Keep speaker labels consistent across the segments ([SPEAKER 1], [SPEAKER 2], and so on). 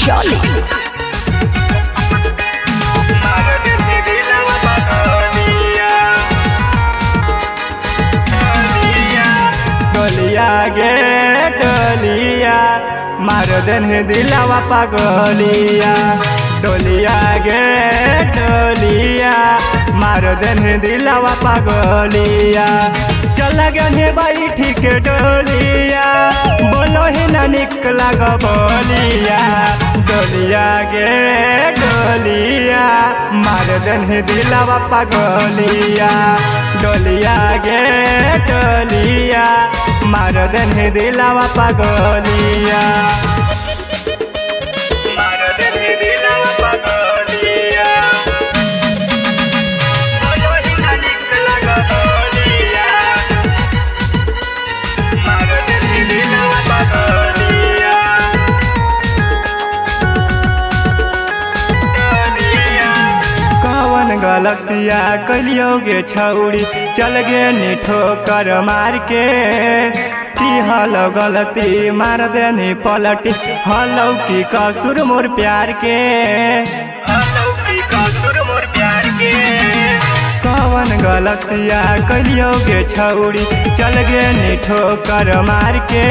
[SPEAKER 1] Jolly.
[SPEAKER 2] डोलिया गे डोलिया मार देन दिलावा पागलिया। डोलिया गे डोलिया मार देन दिलावा पागलिया। चल गए बैठी के डोलिया बोलो ही ना निकला गो बोलिया। डोलिया गे डोलिया मार देन दिलावा पागलिया। डोलिया गे डोलिया मार देन दिलावा पागलिया। मार देन दिलावा पागलिया। बोलो ही ना निकला गो बोलिया। मार देन दिलावा पागलिया। कौन गलतिया कलियोगे छौड़ी चल गे नी ठोकर मार के। हलो गलती मार देनी पलटी हलो की कसूर मोर प्यार के। हलो की कसूर मोर प्यार के। कौन गलतिया कलियोगे छौड़ी चल गे नी ठोकर मार के।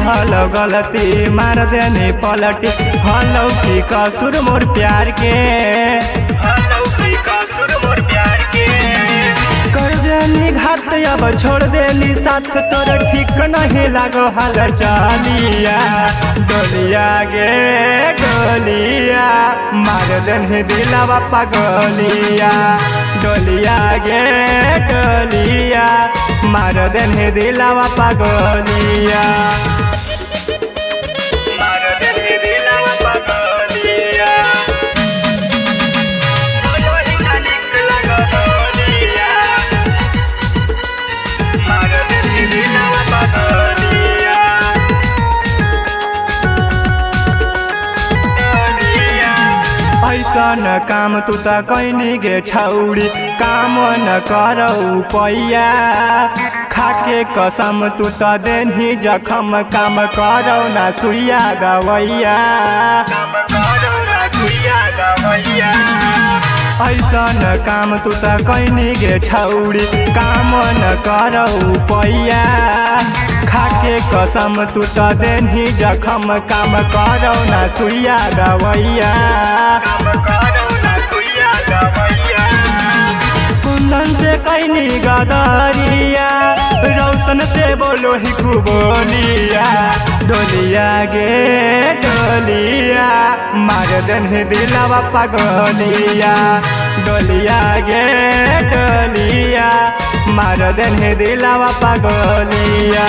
[SPEAKER 2] हलो गलती मार देनी पलटी हलो की कसूर मोर प्यार के। हलो की कसूर मोर प्यार के। कर देनी घात अब छोड़ देनी साथ तोर ठीक नहीं लागो हाल चालिया। डोलिया गे डोलिया मार देनी दिलावा पागलिया। डोलिया गे डोलिया मार देनी दिलावा पागलिया। मार देनी दिलावा पागलिया। बोलो ही ना निकला गो बोलिया। मार देनी दिलावा पागलिया। ऐसन काम तू त कैनी गे छौड़ी काम न करौ पैया। खाके कसम तू त देनी जखम काम करौ ना सुइया गवैया। ऐसन काम तू त कैनी गे छौड़ी काम न करौ पैया। खाके कसम तू त देनी जखम काम करौ ना सुइया गवैया। कुंदन से कैनी गदरिया रौशन से बोलो ही बोलिया। डोलिया गे डोलिया मार देन दिलावा पागलिया। डोलिया गे डोलिया मार देन दिलावा पागलिया।